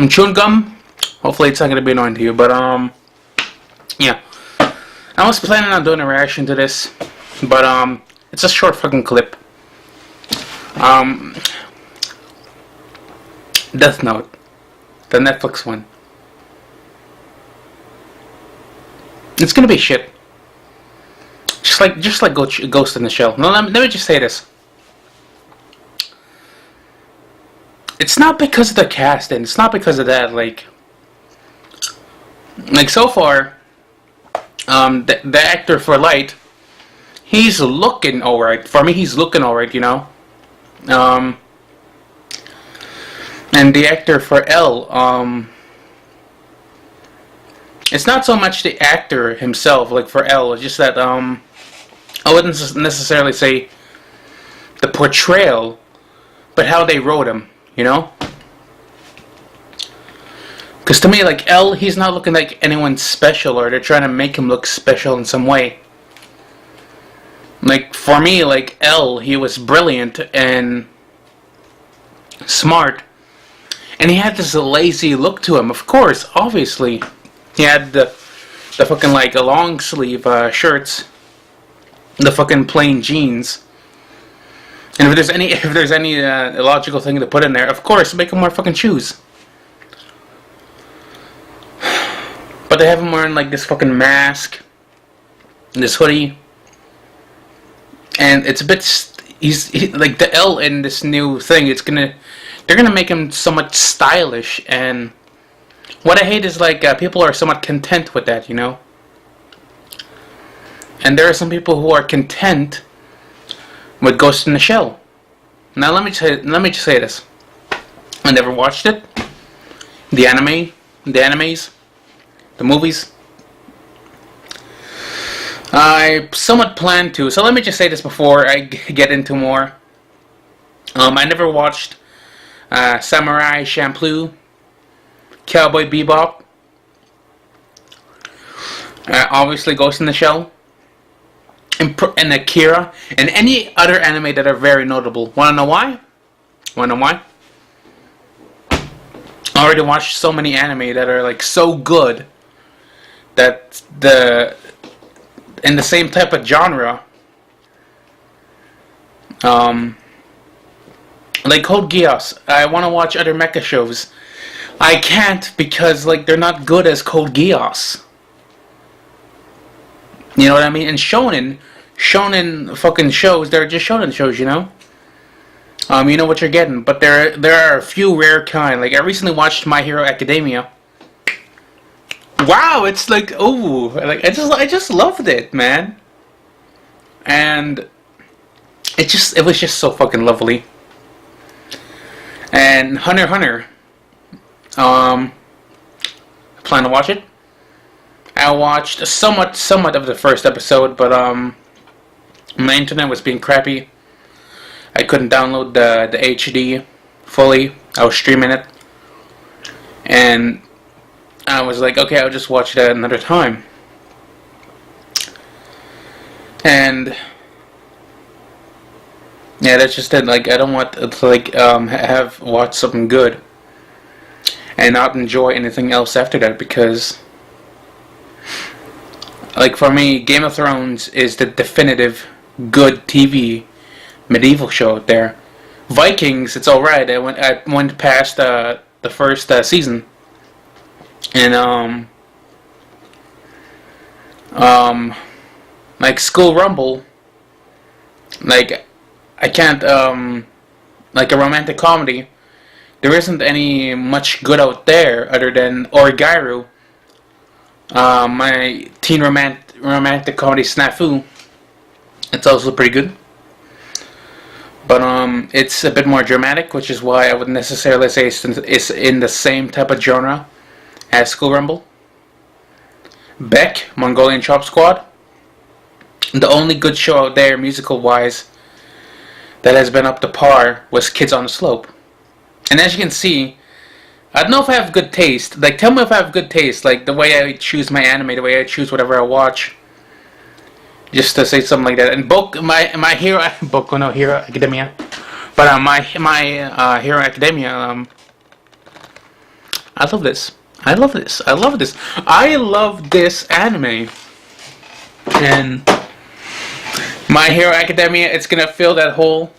chewing gum. Hopefully it's not gonna be annoying to you, but yeah. I was planning on doing a reaction to this, but it's a short fucking clip. Death Note, the Netflix one. It's gonna be shit. Just like Ghost in the Shell. No, let me just say this. It's not because of the cast, and it's not because of that. Like so far, the actor for Light, he's looking alright. For me, he's looking alright, you know. And the actor for L, it's not so much the actor himself, like for L, it's just that, I wouldn't necessarily say the portrayal, but how they wrote him, you know? Because to me, like, L, he's not looking like anyone special, or they're trying to make him look special in some way. Like, for me, like, L, he was brilliant and smart, and he had this lazy look to him. Of course, obviously, he had the fucking, like, a long sleeve shirts, the fucking plain jeans, and if there's any illogical thing to put in there, of course, make him wear fucking shoes. But they have him wearing like this fucking mask, this hoodie, and it's a bit. He's like the L in this new thing. They're gonna make him somewhat stylish, and what I hate is like people are somewhat content with that, you know. And there are some people who are content with Ghost in the Shell. Now let me just say this. I never watched it. The animes. The movies. I somewhat plan to, so let me just say this before I get into more. I never watched Samurai Champloo, Cowboy Bebop, obviously Ghost in the Shell, and Akira, and any other anime that are very notable. Wanna know why? I already watched so many anime that are like so good that in the same type of genre, like Code Geass. I want to watch other mecha shows. I can't because like they're not good as Code Geass. You know what I mean? And shonen fucking shows. They're just shonen shows, you know. You know what you're getting, but there are a few rare kind. Like I recently watched My Hero Academia. Wow, it's like, ooh, like I just loved it, man. And it was just so fucking lovely. And Hunter x Hunter, I plan to watch it. I watched somewhat of the first episode, but my internet was being crappy. I couldn't download the HD fully. I was streaming it, and I was like, okay, I'll just watch it another time. And yeah, that's just it. Like, I don't want to like have watch something good and not enjoy anything else after that, because like for me, Game of Thrones is the definitive good TV medieval show out there. Vikings, it's alright. I went past the first season. And like School Rumble, like I can't like a romantic comedy. There isn't any much good out there other than Origairu. My teen romantic comedy Snafu. It's also pretty good, but it's a bit more dramatic, which is why I wouldn't necessarily say it's in the same type of genre as School Rumble. Beck, Mongolian Chop Squad. The only good show out there, musical-wise, that has been up to par was Kids on the Slope. And as you can see, I don't know if I have good taste. Like, tell me if I have good taste. Like, the way I choose my anime, the way I choose whatever I watch. Just to say something like that. And my Hero... Boku no Hero Academia. But my Hero Academia... I love this. I love this. I love this. I love this anime. And My Hero Academia, it's gonna fill that hole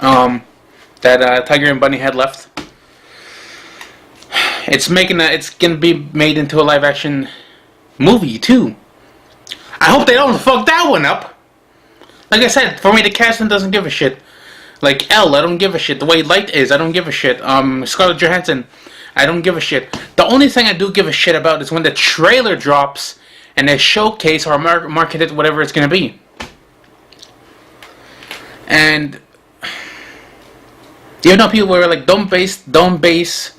that Tiger and Bunny had left. It's gonna be made into a live action movie too. I hope they don't fuck that one up. Like I said, for me, the casting doesn't give a shit. Like I don't give a shit. The way Light is, I don't give a shit. Scarlett Johansson, I don't give a shit. The only thing I do give a shit about is when the trailer drops and they showcase or market it, whatever it's gonna be. And you know, people were like, don't base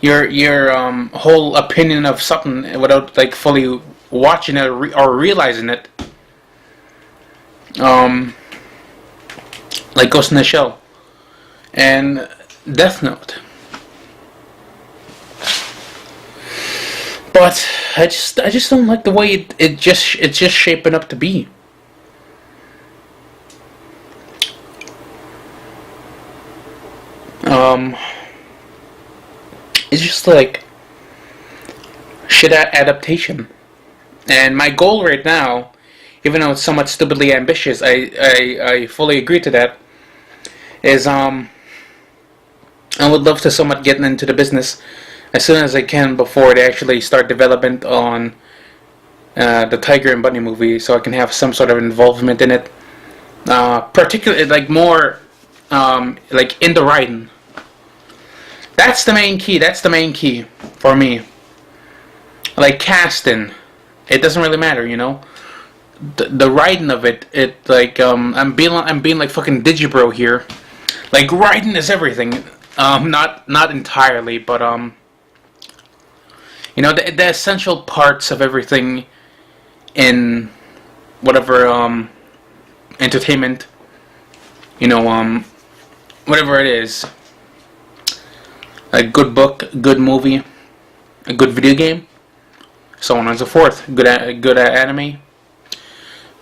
your whole opinion of something without like fully watching it or realizing it. Like Ghost in the Shell and Death Note. But I just don't like the way it's just shaping up to be. It's just like shit adaptation. And my goal right now, even though it's somewhat stupidly ambitious, I fully agree to that, is I would love to somewhat get into the business as soon as I can before they actually start development on the Tiger and Bunny movie, so I can have some sort of involvement in it. Particularly, like more like in the writing. That's the main key. That's the main key for me. Like casting, it doesn't really matter, you know. The writing of it like I'm being like fucking Digibro here. Like writing is everything. Not entirely, but you know, the essential parts of everything in whatever entertainment, you know, whatever it is. A good book, good movie, a good video game, so on and so forth. Good anime.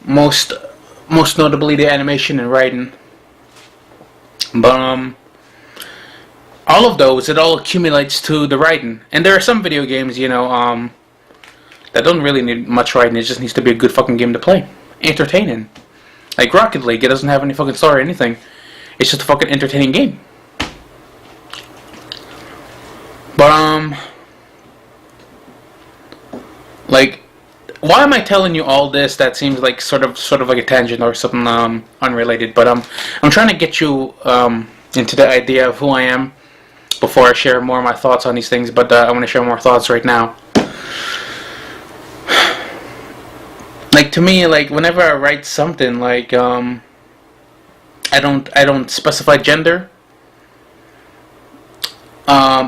Most notably the animation and writing. But all of those, it all accumulates to the writing. And there are some video games, you know, that don't really need much writing. It just needs to be a good fucking game to play, entertaining. Like Rocket League, it doesn't have any fucking story or anything. It's just a fucking entertaining game. But like, why am I telling you all this? That seems like sort of like a tangent or something unrelated. But I'm trying to get you into the idea of who I am before I share more of my thoughts on these things. But I want to share more thoughts right now. Like to me, like whenever I write something, like I don't specify gender.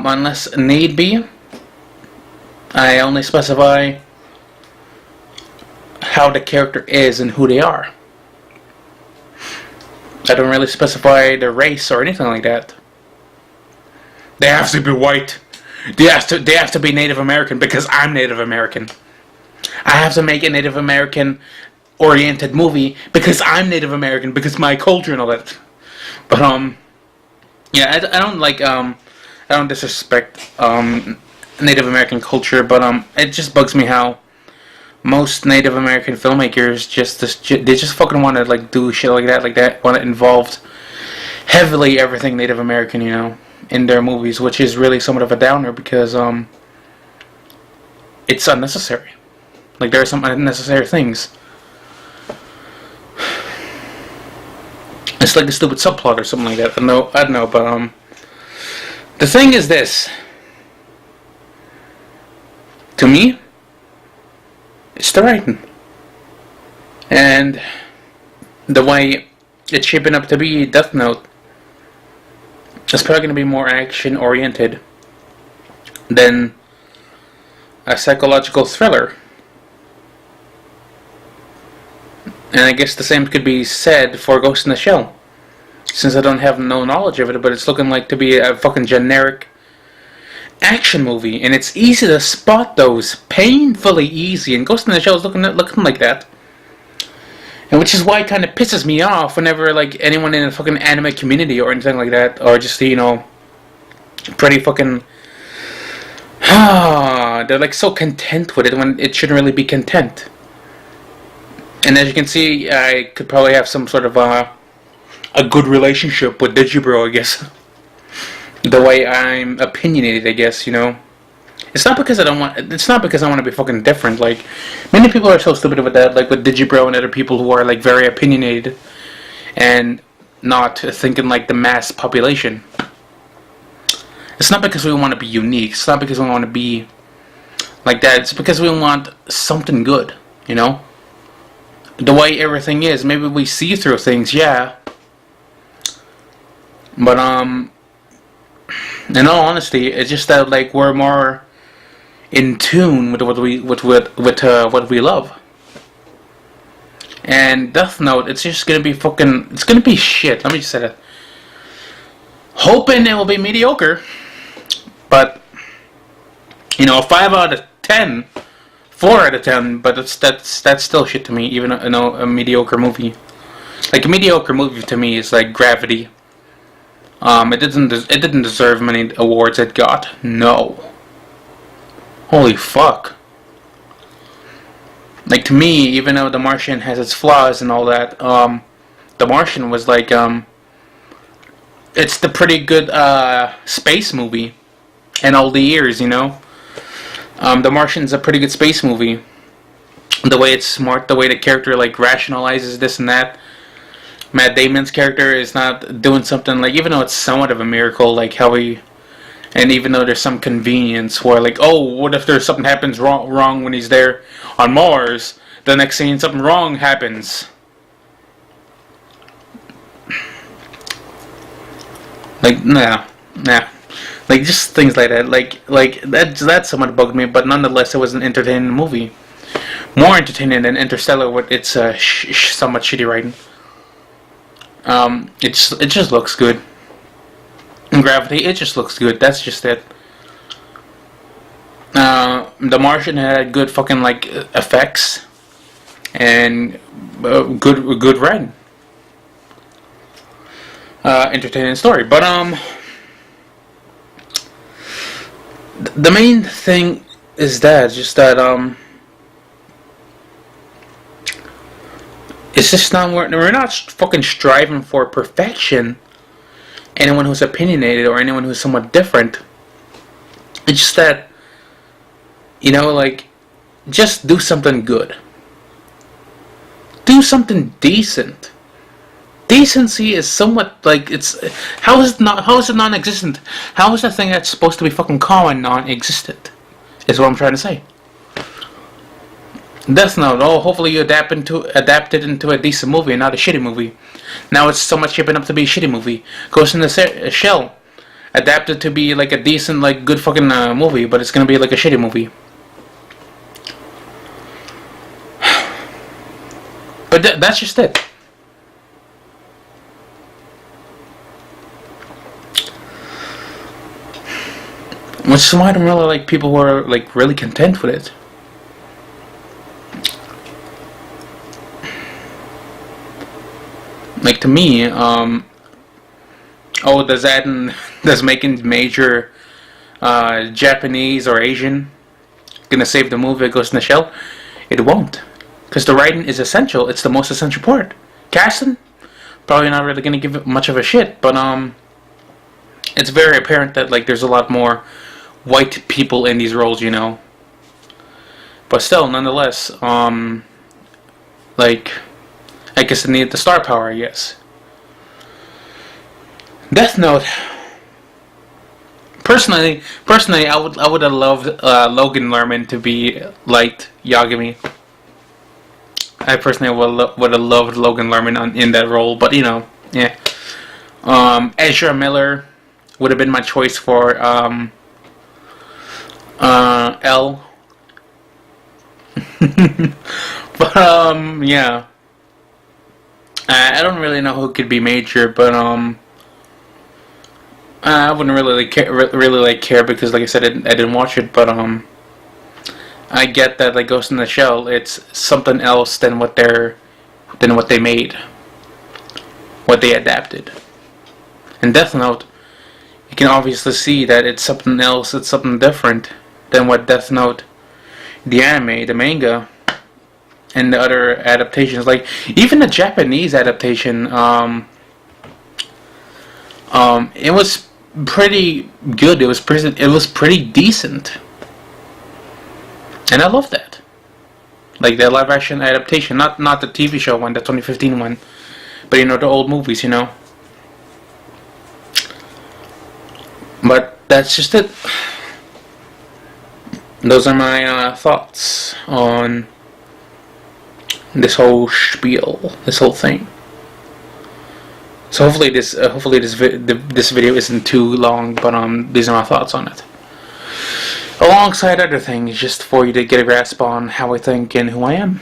Unless need be, I only specify how the character is and who they are. I don't really specify their race or anything like that. They have to be white. They have to be Native American because I'm Native American. I have to make a Native American oriented movie because I'm Native American, because my culture and all that. But yeah, I don't like I don't disrespect Native American culture, but it just bugs me how most Native American filmmakers they just fucking want to like do shit like that, want to involve heavily everything Native American, you know, in their movies, which is really somewhat of a downer because it's unnecessary. Like there are some unnecessary things. It's like a stupid subplot or something like that. I don't know, but the thing is this. To me, it's the writing. And the way it's shaping up to be Death Note, it's probably going to be more action oriented than a psychological thriller. And I guess the same could be said for Ghost in the Shell. Since I don't have no knowledge of it, but it's looking like to be a fucking generic action movie. And it's easy to spot those. Painfully easy. And Ghost in the Shell is looking like that. And which is why it kind of pisses me off whenever like anyone in the fucking anime community or anything like that, or just, you know, pretty fucking They're like so content with it when it shouldn't really be content. And as you can see, I could probably have some sort of a good relationship with Digibro, I guess. The way I'm opinionated, I guess, you know. It's not because I don't want. It's not because I want to be fucking different. Like, many people are so stupid with that. Like with Digibro and other people who are like very opinionated and not thinking like the mass population. It's not because we want to be unique. It's not because we want to be like that. It's because we want something good, you know. The way everything is, maybe we see through things, yeah. But in all honesty, it's just that like we're more in tune with what we what we love. And Death Note, it's just gonna be fucking. It's gonna be shit. Let me just say that. Hoping it will be mediocre, but you know, 5 out of 10, 4 out of 10. But that's still shit to me. Even a mediocre movie, like a mediocre movie to me is like Gravity. It didn't deserve many awards it got. No. Holy fuck. Like, to me, even though The Martian has its flaws and all that, The Martian was like, it's the pretty good, space movie in all the years, you know? The Martian's a pretty good space movie. The way it's smart, the way the character, like, rationalizes this and that. Matt Damon's character is not doing something, like, even though it's somewhat of a miracle, like, how he... And even though there's some convenience where, like, oh, what if there's something happens wrong when he's there on Mars? The next scene, something wrong happens. Like, nah. Like, just things like that. Like that somewhat bugged me, but nonetheless, it was an entertaining movie. More entertaining than Interstellar with its somewhat shitty writing. It just looks good. In Gravity, it just looks good. That's just it. The Martian had good fucking like effects and good writing. Entertaining story, but the main thing is that just that it's just not we're not fucking striving for perfection. Anyone who's opinionated or anyone who's somewhat different. It's just that, you know, like, just do something good. Do something decent. Decency is somewhat like it's. How is it non-existent? How is that thing that's supposed to be fucking common non-existent? Is what I'm trying to say. Death Note. Oh, hopefully you adapt it into a decent movie and not a shitty movie. Now it's so much shaping up to be a shitty movie. Ghost in the Shell, adapted to be like a decent, like good fucking movie, but it's gonna be like a shitty movie. But that's just it. Which is why I don't really like people who are like really content with it. Like, to me, does making major Japanese or Asian gonna save the movie Ghost in the Shell? It won't, because the writing is essential. It's the most essential part. Casting, probably not really gonna give it much of a shit, but it's very apparent that like there's a lot more white people in these roles, you know. But still, nonetheless, like, I guess it needed the star power, I guess. Death Note. Personally, I would have loved Logan Lerman to be Light Yagami. I personally would have loved Logan Lerman in that role, but you know, yeah. Ezra Miller would have been my choice for L. But yeah. I don't really know who could be Major, but I wouldn't really care because, like I said, I didn't watch it. But I get that like Ghost in the Shell, it's something else than what they made, what they adapted. In Death Note, you can obviously see that it's something else, it's something different. than what Death Note, the anime, the manga, and the other adaptations. Like even the Japanese adaptation, it was pretty good. It was pretty decent, and I love that. Like the live action adaptation, not the TV show one, the 2015 one, but the old movies, But that's just it. Those are my thoughts on this whole spiel, this whole thing. So hopefully this video isn't too long, but these are my thoughts on it. Alongside other things, just for you to get a grasp on how I think and who I am.